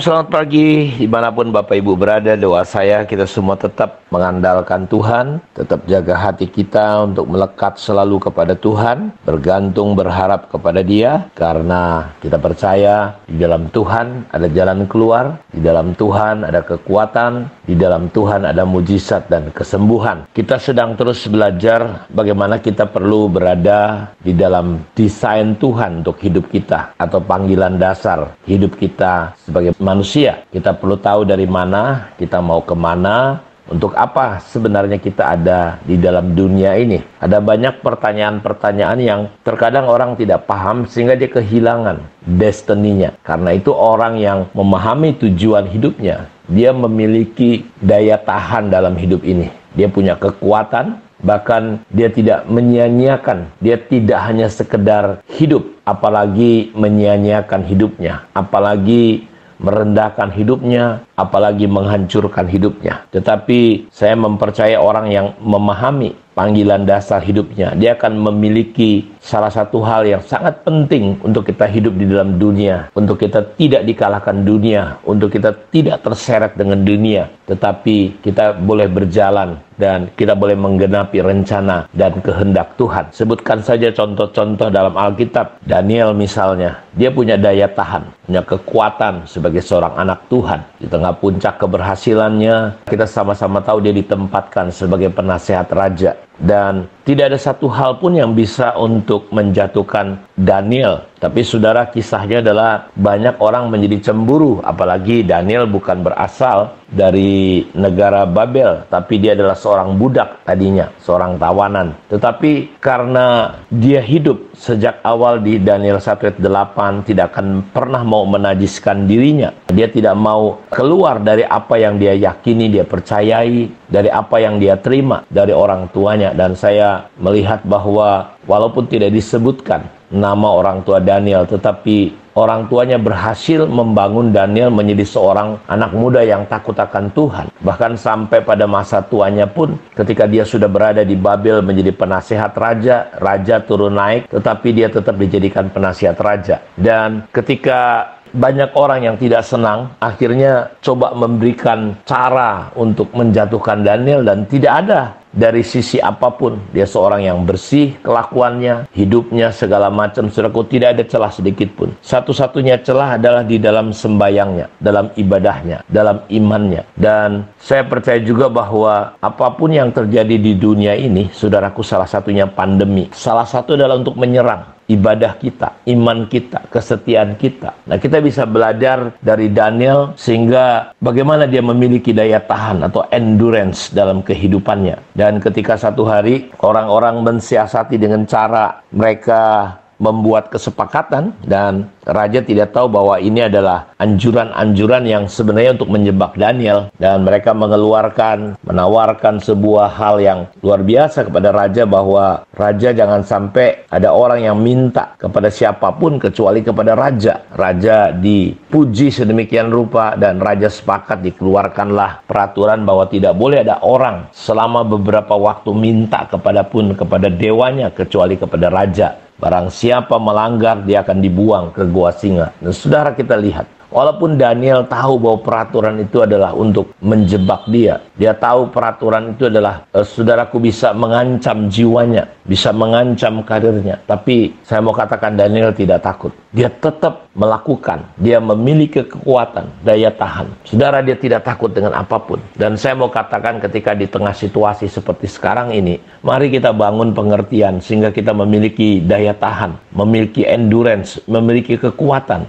selamat pagi. Dimanapun Bapak Ibu berada, doa saya kita semua tetap mengandalkan Tuhan, tetap jaga hati kita untuk melekat selalu kepada Tuhan, bergantung berharap kepada Dia, karena kita percaya di dalam Tuhan ada jalan keluar, di dalam Tuhan ada kekuatan, di dalam Tuhan ada mujizat dan kesembuhan. Kita sedang terus belajar bagaimana kita perlu berada di dalam desain Tuhan untuk hidup kita, atau panggilan dasar hidup kita sebagai manusia. Kita perlu tahu dari mana kita mau kemana, untuk apa sebenarnya kita ada di dalam dunia ini. Ada banyak pertanyaan-pertanyaan yang terkadang orang tidak paham sehingga dia kehilangan destininya. Karena itu orang yang memahami tujuan hidupnya, dia memiliki daya tahan dalam hidup ini. Dia punya kekuatan, bahkan dia tidak menyia-nyiakan. Dia tidak hanya sekedar hidup, apalagi menyia-nyiakan hidupnya, apalagi merendahkan hidupnya, apalagi menghancurkan hidupnya. Tetapi saya mempercaya orang yang memahami panggilan dasar hidupnya, dia akan memiliki salah satu hal yang sangat penting untuk kita hidup di dalam dunia, untuk kita tidak dikalahkan dunia, untuk kita tidak terseret dengan dunia, tetapi kita boleh berjalan dan kita boleh menggenapi rencana dan kehendak Tuhan. Sebutkan saja contoh-contoh dalam Alkitab. Daniel misalnya, dia punya daya tahan, punya kekuatan sebagai seorang anak Tuhan. Di tengah puncak keberhasilannya, kita sama-sama tahu dia ditempatkan sebagai penasehat raja. Dan tidak ada satu hal pun yang bisa untuk menjatuhkan Daniel. Tapi saudara, kisahnya adalah banyak orang menjadi cemburu. Apalagi Daniel bukan berasal dari negara Babel, tapi dia adalah seorang budak tadinya, seorang tawanan. Tetapi karena dia hidup sejak awal di Daniel 1 ayat 8, tidak akan pernah mau menajiskan dirinya. Dia tidak mau keluar dari apa yang dia yakini, dia percayai, dari apa yang dia terima dari orang tuanya. Dan saya melihat bahwa walaupun tidak disebutkan nama orang tua Daniel, tetapi orang tuanya berhasil membangun Daniel menjadi seorang anak muda yang takut akan Tuhan. Bahkan sampai pada masa tuanya pun, ketika dia sudah berada di Babel menjadi penasehat raja, raja turun naik, tetapi dia tetap dijadikan penasihat raja. Dan ketika banyak orang yang tidak senang, akhirnya coba memberikan cara untuk menjatuhkan Daniel, dan tidak ada dari sisi apapun. Dia seorang yang bersih kelakuannya, hidupnya, segala macam, saudaraku, tidak ada celah sedikit pun. Satu-satunya celah adalah di dalam sembayangnya, dalam ibadahnya, dalam imannya. Dan saya percaya juga bahwa apapun yang terjadi di dunia ini, saudaraku, salah satunya pandemi. Salah satu adalah untuk menyerang ibadah kita, iman kita, kesetiaan kita. Nah, kita bisa belajar dari Daniel sehingga bagaimana dia memiliki daya tahan atau endurance dalam kehidupannya. Dan ketika satu hari orang-orang mensiasati dengan cara mereka membuat kesepakatan, dan raja tidak tahu bahwa ini adalah anjuran-anjuran yang sebenarnya untuk menjebak Daniel, dan mereka menawarkan sebuah hal yang luar biasa kepada raja, bahwa raja jangan sampai ada orang yang minta kepada siapapun kecuali kepada raja. Raja dipuji sedemikian rupa, dan raja sepakat, dikeluarkanlah peraturan bahwa tidak boleh ada orang selama beberapa waktu minta kepada dewanya kecuali kepada raja. Barang siapa melanggar, dia akan dibuang ke gua singa. Dan saudara, kita lihat, walaupun Daniel tahu bahwa peraturan itu adalah untuk menjebak dia, dia tahu peraturan itu adalah, saudaraku, bisa mengancam jiwanya, bisa mengancam karirnya. Tapi saya mau katakan, Daniel tidak takut. Dia tetap melakukan. Dia memiliki kekuatan, daya tahan. Saudara, dia tidak takut dengan apapun. Dan saya mau katakan, ketika di tengah situasi seperti sekarang ini, mari kita bangun pengertian sehingga kita memiliki daya tahan, memiliki endurance, memiliki kekuatan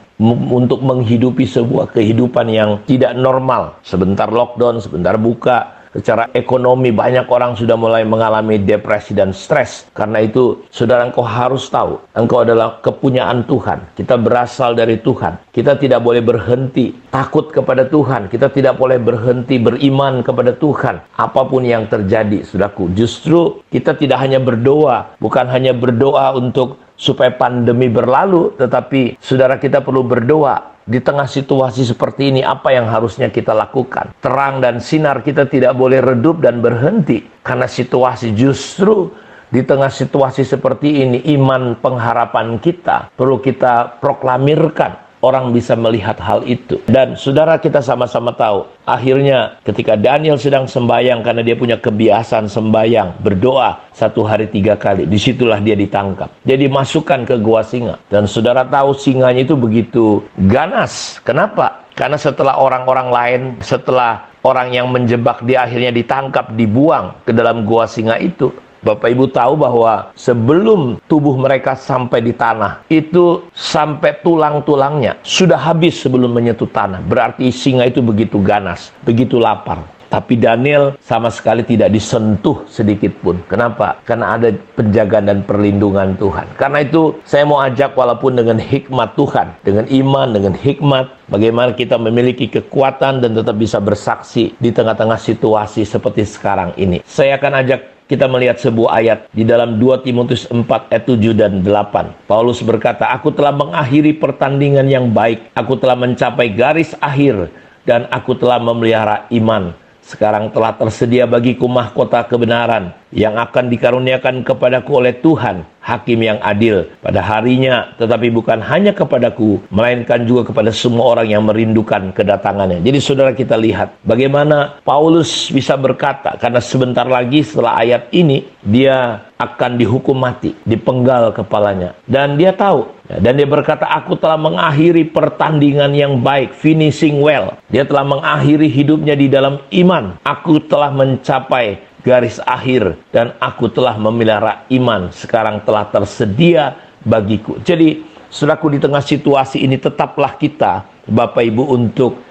untuk menghidupi sebuah kehidupan yang tidak normal. Sebentar lockdown, sebentar buka. Secara ekonomi banyak orang sudah mulai mengalami depresi dan stres. Karena itu, saudara, engkau harus tahu, engkau adalah kepunyaan Tuhan. Kita berasal dari Tuhan. Kita tidak boleh berhenti takut kepada Tuhan. Kita tidak boleh berhenti beriman kepada Tuhan. Apapun yang terjadi, saudaraku, justru kita tidak hanya berdoa, bukan hanya berdoa untuk supaya pandemi berlalu, tetapi saudara, kita perlu berdoa di tengah situasi seperti ini. Apa yang harusnya kita lakukan? Terang dan sinar kita tidak boleh redup dan berhenti, karena situasi, justru di tengah situasi seperti ini, iman pengharapan kita perlu kita proklamirkan orang bisa melihat hal itu. Dan saudara, kita sama-sama tahu, akhirnya ketika Daniel sedang sembahyang, karena dia punya kebiasaan sembahyang, berdoa 1 hari 3 kali, disitulah dia ditangkap. Dia dimasukkan ke gua singa. Dan saudara tahu singanya itu begitu ganas. Kenapa? Karena setelah orang-orang lain, setelah orang yang menjebak dia akhirnya ditangkap, dibuang ke dalam gua singa itu, Bapak Ibu tahu bahwa sebelum tubuh mereka sampai di tanah, itu sampai tulang-tulangnya sudah habis sebelum menyentuh tanah. Berarti singa itu begitu ganas, begitu lapar. Tapi Daniel sama sekali tidak disentuh sedikit pun. Kenapa? Karena ada penjagaan dan perlindungan Tuhan. Karena itu saya mau ajak, walaupun dengan hikmat Tuhan, dengan iman, dengan hikmat, bagaimana kita memiliki kekuatan dan tetap bisa bersaksi di tengah-tengah situasi seperti sekarang ini. Saya akan ajak kita melihat sebuah ayat di dalam 2 Timotius 4 ayat 7 dan 8. Paulus berkata, "Aku telah mengakhiri pertandingan yang baik, aku telah mencapai garis akhir, dan aku telah memelihara iman. Sekarang telah tersedia bagiku mahkota kebenaran yang akan dikaruniakan kepadaku oleh Tuhan, Hakim yang adil pada harinya, tetapi bukan hanya kepadaku, melainkan juga kepada semua orang yang merindukan kedatangannya." Jadi saudara, kita lihat bagaimana Paulus bisa berkata, karena sebentar lagi setelah ayat ini, dia akan dihukum mati, dipenggal kepalanya. Dan dia tahu, dan dia berkata, "Aku telah mengakhiri pertandingan yang baik," finishing well. Dia telah mengakhiri hidupnya di dalam iman. "Aku telah mencapai garis akhir, dan aku telah memelihara iman. Sekarang telah tersedia bagiku." Jadi, saudaraku, di tengah situasi ini tetaplah kita, Bapak Ibu, untuk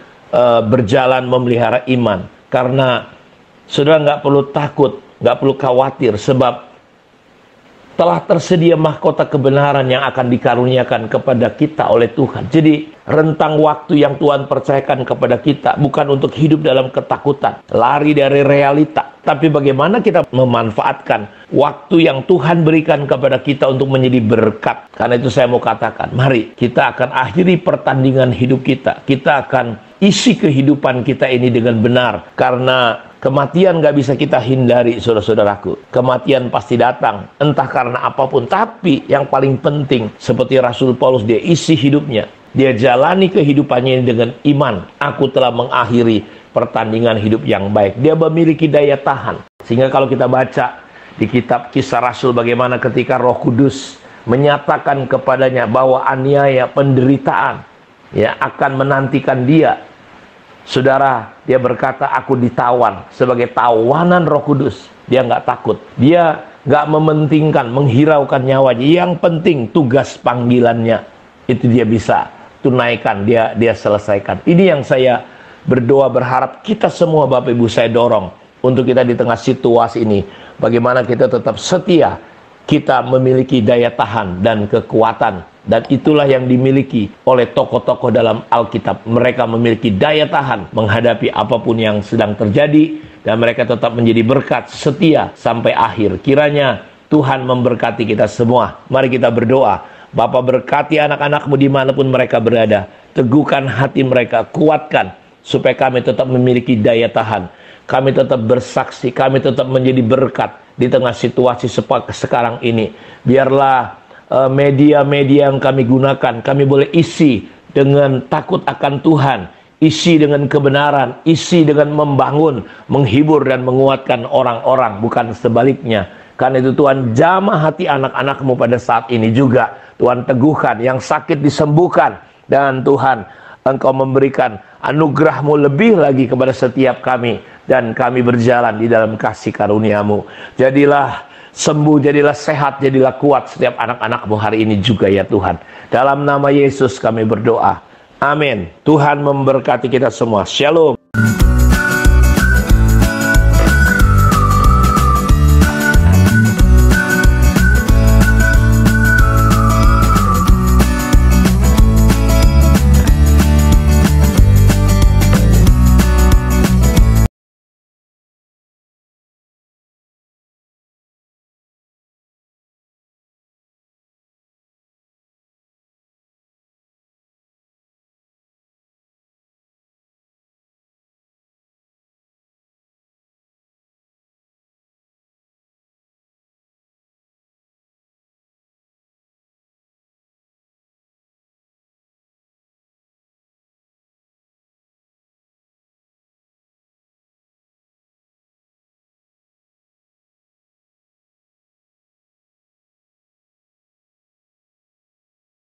berjalan memelihara iman. Karena saudara nggak perlu takut, nggak perlu khawatir, sebab telah tersedia mahkota kebenaran yang akan dikaruniakan kepada kita oleh Tuhan. Jadi rentang waktu yang Tuhan percayakan kepada kita bukan untuk hidup dalam ketakutan, lari dari realita, tapi bagaimana kita memanfaatkan waktu yang Tuhan berikan kepada kita untuk menjadi berkat. Karena itu saya mau katakan, mari kita akan akhiri pertandingan hidup kita. Kita akan isi kehidupan kita ini dengan benar. Karena kematian gak bisa kita hindari, saudara-saudaraku. Kematian pasti datang, entah karena apapun. Tapi yang paling penting, seperti Rasul Paulus, dia isi hidupnya. Dia jalani kehidupannya ini dengan iman. "Aku telah mengakhiri pertandingan hidup yang baik." Dia memiliki daya tahan. Sehingga kalau kita baca di kitab Kisah Rasul, bagaimana ketika Roh Kudus menyatakan kepadanya bahwa aniaya, penderitaan ya akan menantikan dia. Saudara, dia berkata, "Aku ditawan." Sebagai tawanan Roh Kudus, dia nggak takut. Dia nggak mementingkan, menghiraukan nyawanya. Yang penting tugas panggilannya itu dia bisa tunaikan, dia selesaikan. Ini yang saya berdoa, berharap kita semua, Bapak Ibu, saya dorong untuk kita di tengah situasi ini. Bagaimana kita tetap setia, kita memiliki daya tahan dan kekuatan. Dan itulah yang dimiliki oleh tokoh-tokoh dalam Alkitab. Mereka memiliki daya tahan menghadapi apapun yang sedang terjadi. Dan mereka tetap menjadi berkat, setia sampai akhir. Kiranya Tuhan memberkati kita semua. Mari kita berdoa. Bapa, berkati anak-anak-Mu dimanapun mereka berada. Teguhkan hati mereka, kuatkan, supaya kami tetap memiliki daya tahan. Kami tetap bersaksi, kami tetap menjadi berkat di tengah situasi sekarang ini. Biarlah media-media yang kami gunakan, kami boleh isi dengan takut akan Tuhan, isi dengan kebenaran, isi dengan membangun, menghibur dan menguatkan orang-orang, bukan sebaliknya. Karena itu Tuhan, jamah hati anak-anak-Mu pada saat ini juga. Tuhan, teguhkan, yang sakit disembuhkan. Dan Tuhan, Engkau memberikan anugerah-Mu lebih lagi kepada setiap kami. Dan kami berjalan di dalam kasih karunia-Mu. Jadilah sembuh, jadilah sehat, jadilah kuat setiap anak-anak-Mu hari ini juga ya Tuhan. Dalam nama Yesus kami berdoa. Amin. Tuhan memberkati kita semua. Shalom.